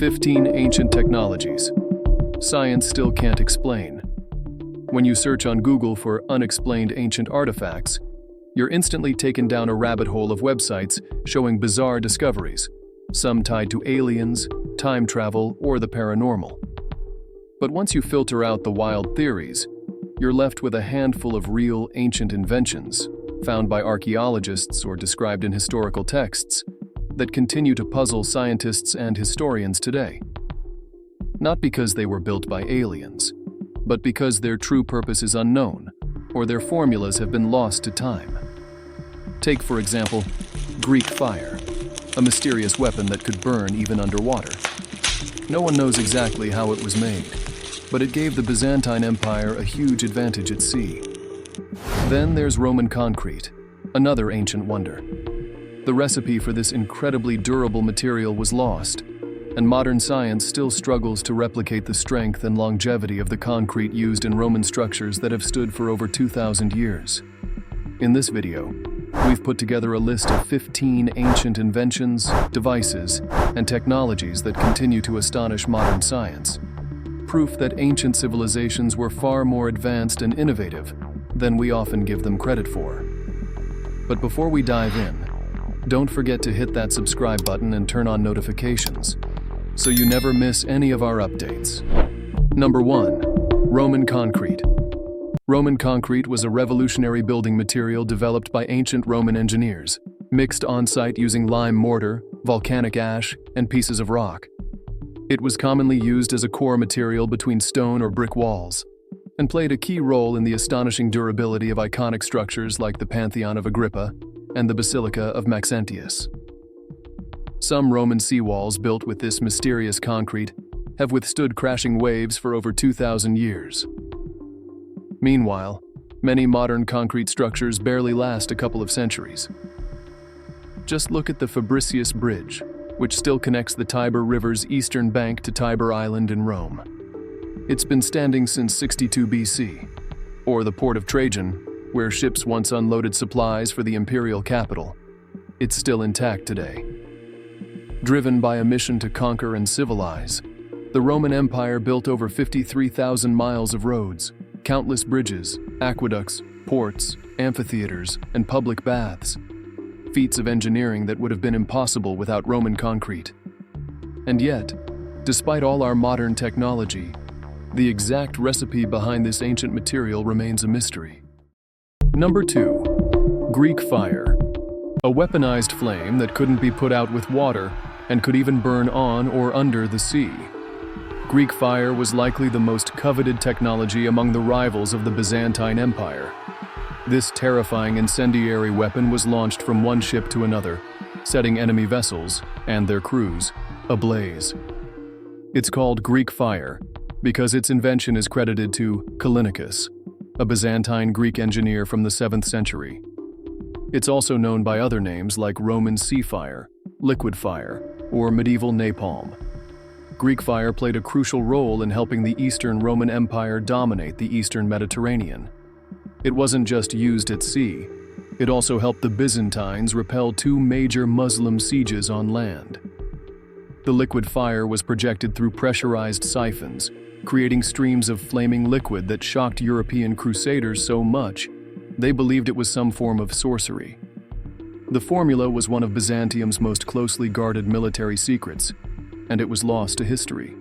15 ancient technologies science still can't explain. When you search on Google for unexplained ancient artifacts, you're instantly taken down a rabbit hole of websites showing bizarre discoveries, some tied to aliens, time travel, or the paranormal. But once you filter out the wild theories, you're left with a handful of real ancient inventions, found by archaeologists or described in historical texts, that continue to puzzle scientists and historians today. Not because they were built by aliens, but because their true purpose is unknown, or their formulas have been lost to time. Take, for example, Greek fire, a mysterious weapon that could burn even underwater. No one knows exactly how it was made, but it gave the Byzantine Empire a huge advantage at sea. Then there's Roman concrete, another ancient wonder. The recipe for this incredibly durable material was lost, and modern science still struggles to replicate the strength and longevity of the concrete used in Roman structures that have stood for over 2,000 years. In this video, we've put together a list of 15 ancient inventions, devices, and technologies that continue to astonish modern science. Proof that ancient civilizations were far more advanced and innovative than we often give them credit for. But before we dive in, don't forget to hit that subscribe button and turn on notifications, so you never miss any of our updates. Number 1. Roman concrete. Roman concrete was a revolutionary building material developed by ancient Roman engineers, mixed on-site using lime mortar, volcanic ash, and pieces of rock. It was commonly used as a core material between stone or brick walls, and played a key role in the astonishing durability of iconic structures like the Pantheon of Agrippa and the Basilica of Maxentius. Some Roman seawalls built with this mysterious concrete have withstood crashing waves for over 2,000 years. Meanwhile, many modern concrete structures barely last a couple of centuries. Just look at the Fabricius Bridge, which still connects the Tiber River's eastern bank to Tiber Island in Rome. It's been standing since 62 BC, or the Port of Trajan, where ships once unloaded supplies for the imperial capital. It's still intact today. Driven by a mission to conquer and civilize, the Roman Empire built over 53,000 miles of roads, countless bridges, aqueducts, ports, amphitheaters, and public baths. Feats of engineering that would have been impossible without Roman concrete. And yet, despite all our modern technology, the exact recipe behind this ancient material remains a mystery. Number 2. Greek fire. A weaponized flame that couldn't be put out with water and could even burn on or under the sea. Greek fire was likely the most coveted technology among the rivals of the Byzantine Empire. This terrifying incendiary weapon was launched from one ship to another, setting enemy vessels and their crews ablaze. It's called Greek fire because its invention is credited to Callinicus, a Byzantine Greek engineer from the 7th century. It's also known by other names like Roman sea fire, liquid fire, or medieval napalm. Greek fire played a crucial role in helping the Eastern Roman Empire dominate the Eastern Mediterranean. It wasn't just used at sea, it also helped the Byzantines repel 2 major Muslim sieges on land. The liquid fire was projected through pressurized siphons, creating streams of flaming liquid that shocked European crusaders so much they believed it was some form of sorcery. The formula was one of Byzantium's most closely guarded military secrets, and it was lost to history.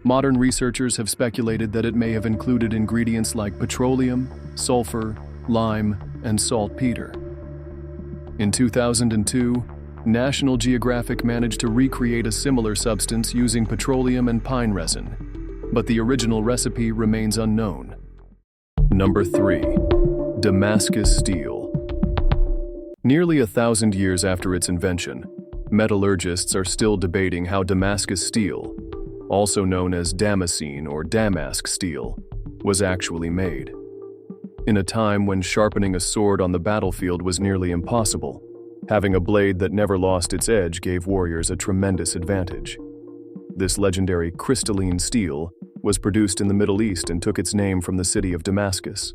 Modern researchers have speculated that it may have included ingredients like petroleum, sulfur, lime, and saltpeter. In 2002, National Geographic managed to recreate a similar substance using petroleum and pine resin, but the original recipe remains unknown. Number 3. Damascus Steel. Nearly 1,000 years after its invention, metallurgists are still debating how Damascus steel, also known as Damascene or Damask steel, was actually made. In a time when sharpening a sword on the battlefield was nearly impossible, having a blade that never lost its edge gave warriors a tremendous advantage. This legendary crystalline steel was produced in the Middle East and took its name from the city of Damascus.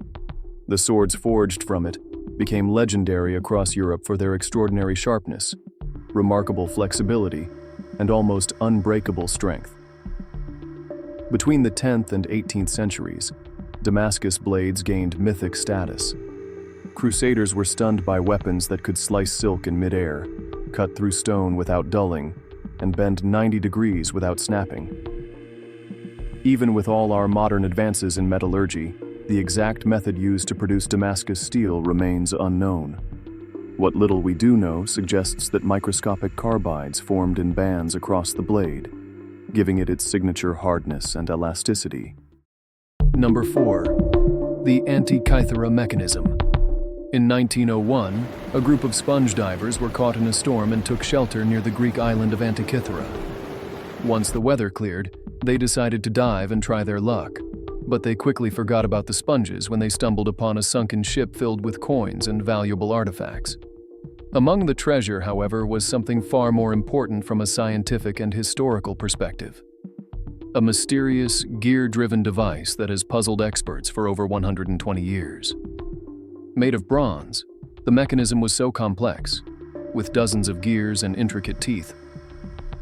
The swords forged from it became legendary across Europe for their extraordinary sharpness, remarkable flexibility, and almost unbreakable strength. Between the 10th and 18th centuries, Damascus blades gained mythic status. Crusaders were stunned by weapons that could slice silk in midair, cut through stone without dulling, and bend 90 degrees without snapping. Even with all our modern advances in metallurgy, the exact method used to produce Damascus steel remains unknown. What little we do know suggests that microscopic carbides formed in bands across the blade, giving it its signature hardness and elasticity. Number 4. The Antikyther Mechanism. In 1901, a group of sponge divers were caught in a storm and took shelter near the Greek island of Antikythera. Once the weather cleared, they decided to dive and try their luck, but they quickly forgot about the sponges when they stumbled upon a sunken ship filled with coins and valuable artifacts. Among the treasure, however, was something far more important from a scientific and historical perspective. A mysterious, gear-driven device that has puzzled experts for over 120 years. Made of bronze, the mechanism was so complex, with dozens of gears and intricate teeth,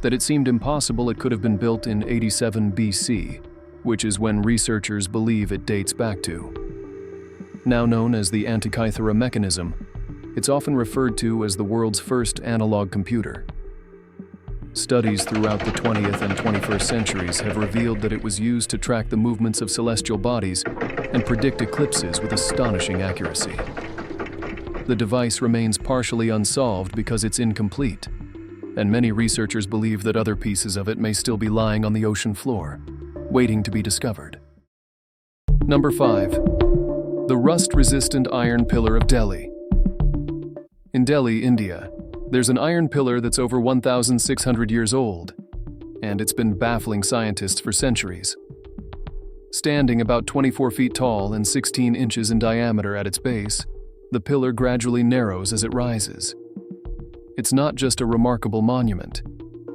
that it seemed impossible it could have been built in 87 BC, which is when researchers believe it dates back to. Now known as the Antikyther Mechanism, it's often referred to as the world's first analog computer. Studies throughout the 20th and 21st centuries have revealed that it was used to track the movements of celestial bodies and predict eclipses with astonishing accuracy. The device remains partially unsolved because it's incomplete, and many researchers believe that other pieces of it may still be lying on the ocean floor, waiting to be discovered. Number 5. The rust-resistant iron pillar of Delhi. In Delhi, India, there's an iron pillar that's over 1,600 years old, and it's been baffling scientists for centuries. Standing about 24 feet tall and 16 inches in diameter at its base, the pillar gradually narrows as it rises. It's not just a remarkable monument,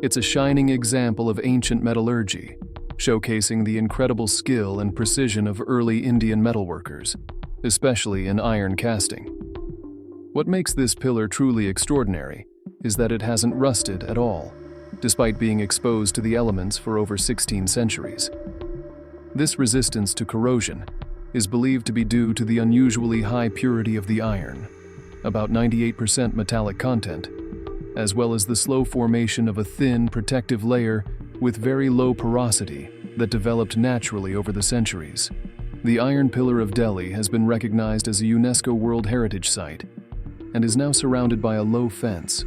it's a shining example of ancient metallurgy, showcasing the incredible skill and precision of early Indian metalworkers, especially in iron casting. What makes this pillar truly extraordinary is that it hasn't rusted at all, despite being exposed to the elements for over 16 centuries. This resistance to corrosion is believed to be due to the unusually high purity of the iron, about 98% metallic content, as well as the slow formation of a thin, protective layer with very low porosity that developed naturally over the centuries. The Iron Pillar of Delhi has been recognized as a UNESCO World Heritage Site and is now surrounded by a low fence,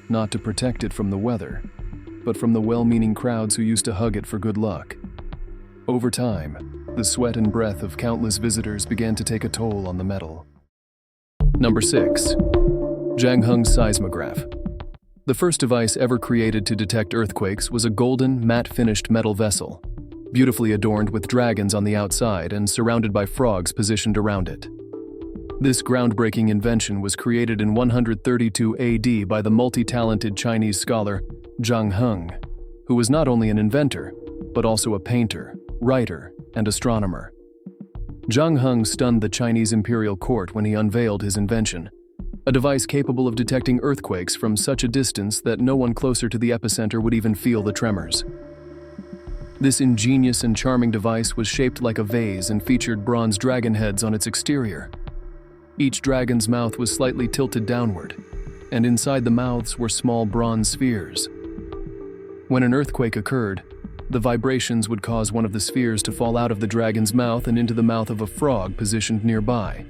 not to protect it from the weather, but from the well-meaning crowds who used to hug it for good luck. Over time, the sweat and breath of countless visitors began to take a toll on the metal. Number 6. Djang Seismograph. The first device ever created to detect earthquakes was a golden, matte-finished metal vessel, beautifully adorned with dragons on the outside and surrounded by frogs positioned around it. This groundbreaking invention was created in 132 AD by the multi-talented Chinese scholar Djang, who was not only an inventor, but also a painter, writer, and astronomer. Djang stunned the Chinese imperial court when he unveiled his invention, a device capable of detecting earthquakes from such a distance that no one closer to the epicenter would even feel the tremors. This ingenious and charming device was shaped like a vase and featured bronze dragon heads on its exterior. Each dragon's mouth was slightly tilted downward, and inside the mouths were small bronze spheres. When an earthquake occurred, the vibrations would cause one of the spheres to fall out of the dragon's mouth and into the mouth of a frog positioned nearby.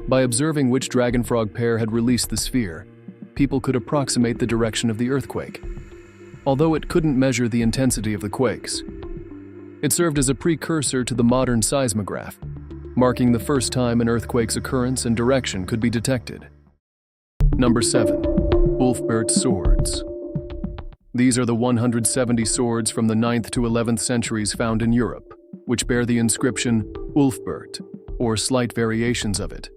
By observing which dragon-frog pair had released the sphere, people could approximate the direction of the earthquake, although it couldn't measure the intensity of the quakes. It served as a precursor to the modern seismograph, marking the first time an earthquake's occurrence and direction could be detected. Number 7. Wolfbert Swords. These are the 170 swords from the 9th to 11th centuries found in Europe, which bear the inscription Wolfbert, or slight variations of it.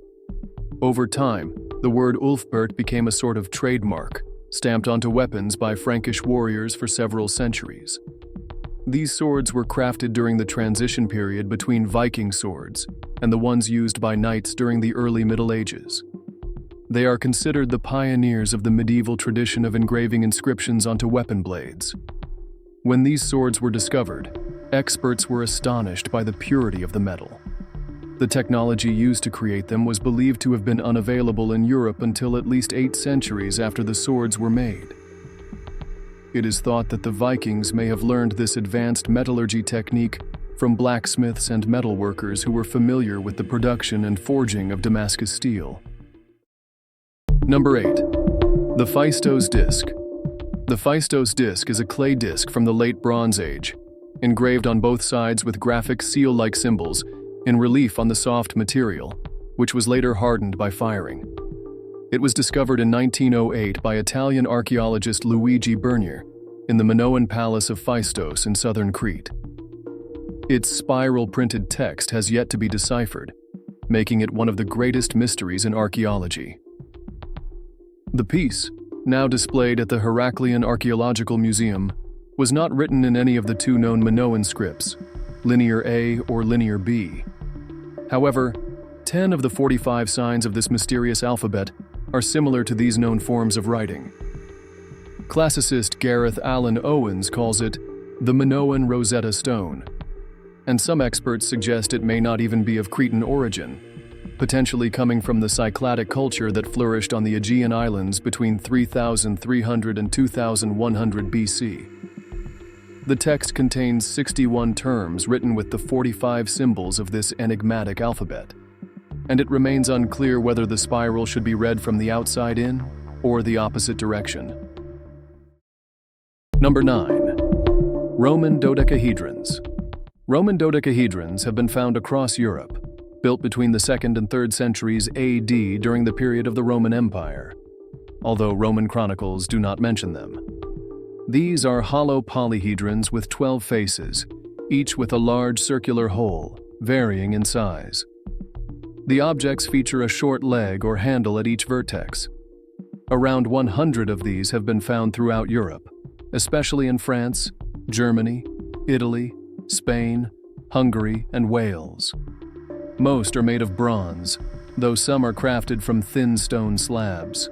Over time, the word Wolfbert became a sort of trademark, stamped onto weapons by Frankish warriors for several centuries. These swords were crafted during the transition period between Viking swords and the ones used by knights during the early Middle Ages. They are considered the pioneers of the medieval tradition of engraving inscriptions onto weapon blades. When these swords were discovered, experts were astonished by the purity of the metal. The technology used to create them was believed to have been unavailable in Europe until at least 8 centuries after the swords were made. It is thought that the Vikings may have learned this advanced metallurgy technique from blacksmiths and metalworkers who were familiar with the production and forging of Damascus steel. Number 8. The Phaistos Disc. The Phaistos Disc is a clay disc from the Late Bronze Age, engraved on both sides with graphic seal-like symbols in relief on the soft material, which was later hardened by firing. It was discovered in 1908 by Italian archaeologist Luigi Bernier in the Minoan Palace of Phaistos in southern Crete. Its spiral-printed text has yet to be deciphered, making it one of the greatest mysteries in archaeology. The piece, now displayed at the Heraklion Archaeological Museum, was not written in any of the 2 known Minoan scripts, Linear A or Linear B. However, 10 of the 45 signs of this mysterious alphabet are similar to these known forms of writing. Classicist Gareth Allen Owens calls it the Minoan Rosetta Stone, and some experts suggest it may not even be of Cretan origin, potentially coming from the Cycladic culture that flourished on the Aegean Islands between 3300 and 2100 BC. The text contains 61 terms written with the 45 symbols of this enigmatic alphabet, and it remains unclear whether the spiral should be read from the outside in or the opposite direction. Number 9. Roman Dodecahedrons. Roman dodecahedrons have been found across Europe, built between the 2nd and 3rd centuries AD during the period of the Roman Empire, although Roman chronicles do not mention them. These are hollow polyhedrons with 12 faces, each with a large circular hole, varying in size. The objects feature a short leg or handle at each vertex. Around 100 of these have been found throughout Europe, especially in France, Germany, Italy, Spain, Hungary, and Wales. Most are made of bronze, though some are crafted from thin stone slabs.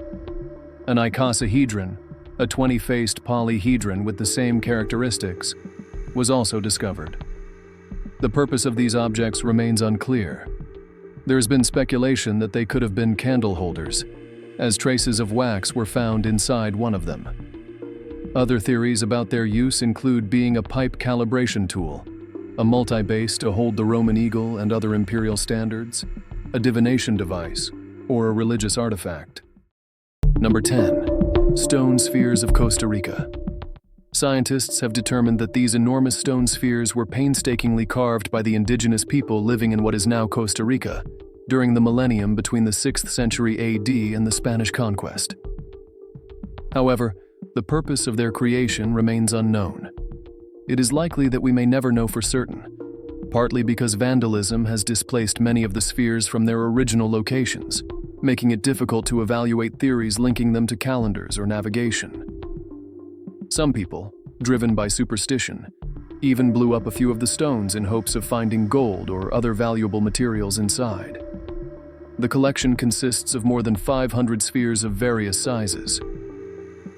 An icosahedron, a 20-faced polyhedron with the same characteristics, was also discovered. The purpose of these objects remains unclear. There has been speculation that they could have been candle holders, as traces of wax were found inside one of them. Other theories about their use include being a pipe calibration tool, a multi-base to hold the Roman eagle and other imperial standards, a divination device, or a religious artifact. Number 10. Stone spheres of Costa Rica. Scientists have determined that these enormous stone spheres were painstakingly carved by the indigenous people living in what is now Costa Rica during the millennium between the 6th century AD and the Spanish conquest. However, the purpose of their creation remains unknown. It is likely that we may never know for certain, partly because vandalism has displaced many of the spheres from their original locations, making it difficult to evaluate theories linking them to calendars or navigation. Some people, driven by superstition, even blew up a few of the stones in hopes of finding gold or other valuable materials inside. The collection consists of more than 500 spheres of various sizes.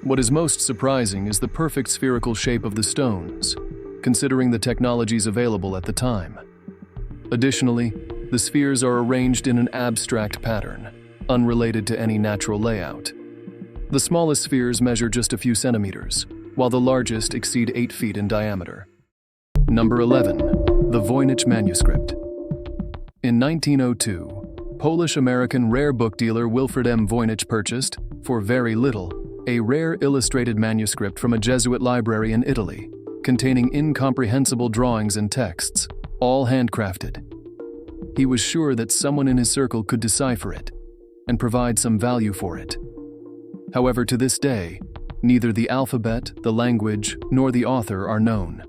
What is most surprising is the perfect spherical shape of the stones, considering the technologies available at the time. Additionally, the spheres are arranged in an abstract pattern, unrelated to any natural layout. The smallest spheres measure just a few centimeters, while the largest exceed 8 feet in diameter. Number 11. The Voynich Manuscript. In 1902, Polish-American rare book dealer Wilfred M. Voynich purchased, for very little, a rare illustrated manuscript from a Jesuit library in Italy, containing incomprehensible drawings and texts, all handcrafted. He was sure that someone in his circle could decipher it and provide some value for it. However, to this day, neither the alphabet, the language, nor the author are known.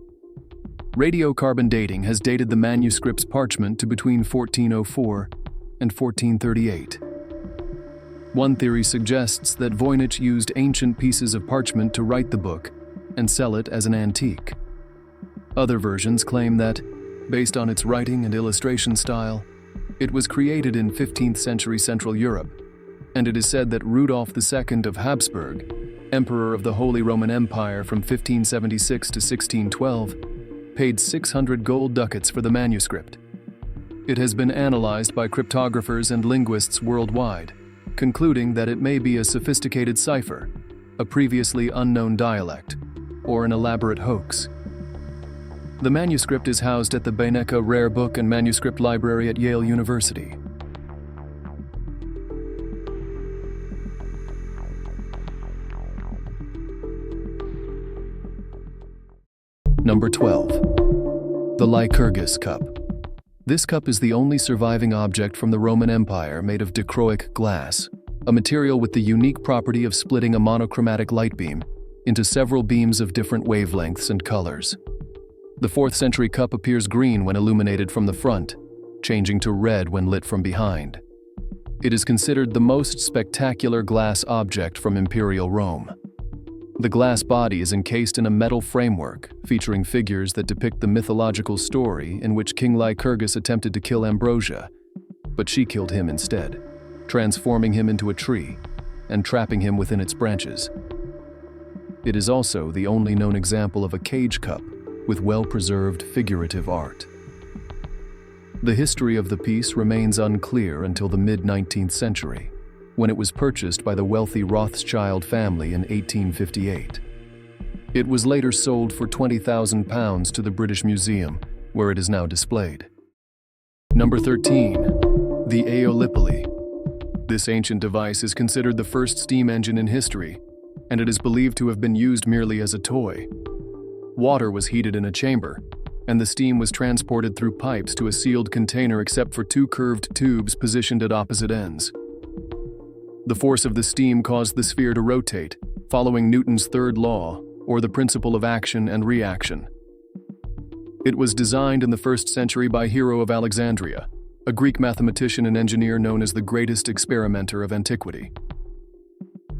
Radiocarbon dating has dated the manuscript's parchment to between 1404 and 1438. One theory suggests that Voynich used ancient pieces of parchment to write the book and sell it as an antique. Other versions claim that, based on its writing and illustration style, it was created in 15th century Central Europe and it is said that Rudolf II of Habsburg, Emperor of the Holy Roman Empire from 1576 to 1612, paid 600 gold ducats for the manuscript. It has been analyzed by cryptographers and linguists worldwide, concluding that it may be a sophisticated cipher, a previously unknown dialect, or an elaborate hoax. The manuscript is housed at the Beinecke Rare Book and Manuscript Library at Yale University. Number 12. The Lyerus Cup. This cup is the only surviving object from the Roman Empire made of dichroic glass, a material with the unique property of splitting a monochromatic light beam into several beams of different wavelengths and colors. The 4th century cup appears green when illuminated from the front, changing to red when lit from behind. It is considered the most spectacular glass object from Imperial Rome. The glass body is encased in a metal framework featuring figures that depict the mythological story in which King Lycurgus attempted to kill Ambrosia, but she killed him instead, transforming him into a tree and trapping him within its branches. It is also the only known example of a cage cup with well-preserved figurative art. The history of the piece remains unclear until the mid-19th century, when it was purchased by the wealthy Rothschild family in 1858. It was later sold for £20,000 to the British Museum, where it is now displayed. Number 13. The Aeolipile. This ancient device is considered the first steam engine in history, and it is believed to have been used merely as a toy. Water was heated in a chamber, and the steam was transported through pipes to a sealed container except for 2 curved tubes positioned at opposite ends. The force of the steam caused the sphere to rotate, following Newton's third law, or the principle of action and reaction. It was designed in the 1st century by Hero of Alexandria, a Greek mathematician and engineer known as the greatest experimenter of antiquity.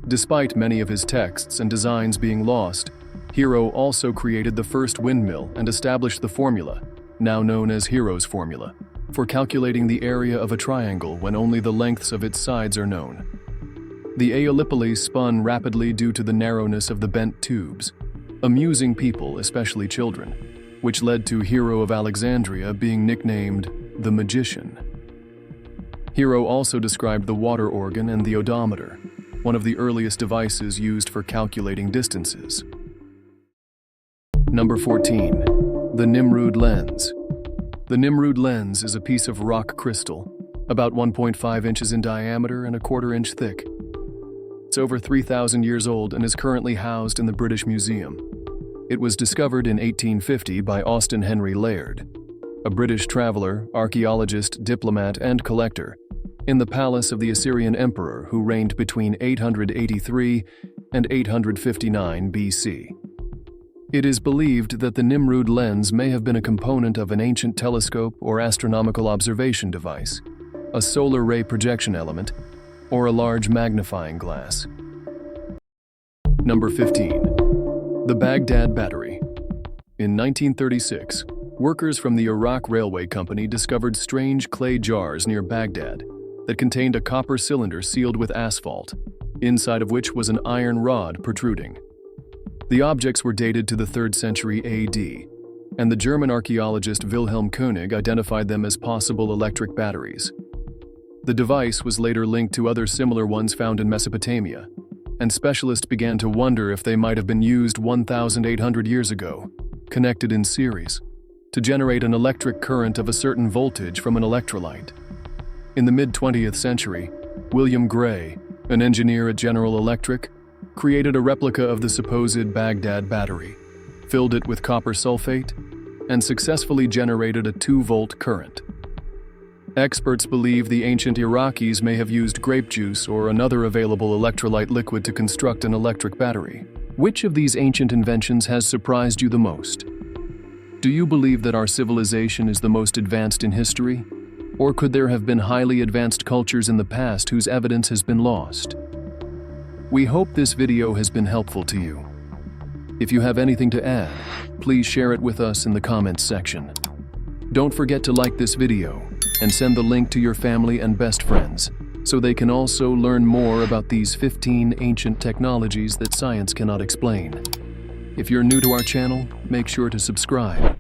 Despite many of his texts and designs being lost, Hero also created the first windmill and established the formula, now known as Hero's formula, for calculating the area of a triangle when only the lengths of its sides are known. The Aeolipile spun rapidly due to the narrowness of the bent tubes, amusing people, especially children, which led to Hero of Alexandria being nicknamed the Magician. Hero also described the water organ and the odometer, one of the earliest devices used for calculating distances. Number 14. The Nimrud Lens. The Nimrud Lens is a piece of rock crystal, about 1.5 inches in diameter and 1/4 inch thick. It's over 3,000 years old and is currently housed in the British Museum. It was discovered in 1850 by Austen Henry Layard, a British traveler, archaeologist, diplomat, and collector, in the palace of the Assyrian emperor who reigned between 883 and 859 BC. It is believed that the Nimrud Lens may have been a component of an ancient telescope or astronomical observation device, a solar ray projection element, or a large magnifying glass. Number 15. The Baghdad Battery. In 1936, workers from the Iraq Railway Company discovered strange clay jars near Baghdad that contained a copper cylinder sealed with asphalt, inside of which was an iron rod protruding. The objects were dated to the 3rd century AD, and the German archaeologist Wilhelm Koenig identified them as possible electric batteries. The device was later linked to other similar ones found in Mesopotamia, and specialists began to wonder if they might have been used 1,800 years ago, connected in series, to generate an electric current of a certain voltage from an electrolyte. In the mid-20th century, William Gray, an engineer at General Electric, created a replica of the supposed Baghdad Battery, filled it with copper sulfate, and successfully generated a 2-volt current. Experts believe the ancient Iraqis may have used grape juice or another available electrolyte liquid to construct an electric battery. Which of these ancient inventions has surprised you the most? Do you believe that our civilization is the most advanced in history? Or could there have been highly advanced cultures in the past whose evidence has been lost? We hope this video has been helpful to you. If you have anything to add, please share it with us in the comments section. Don't forget to like this video and send the link to your family and best friends so they can also learn more about these 15 ancient technologies that science cannot explain. If you're new to our channel, make sure to subscribe.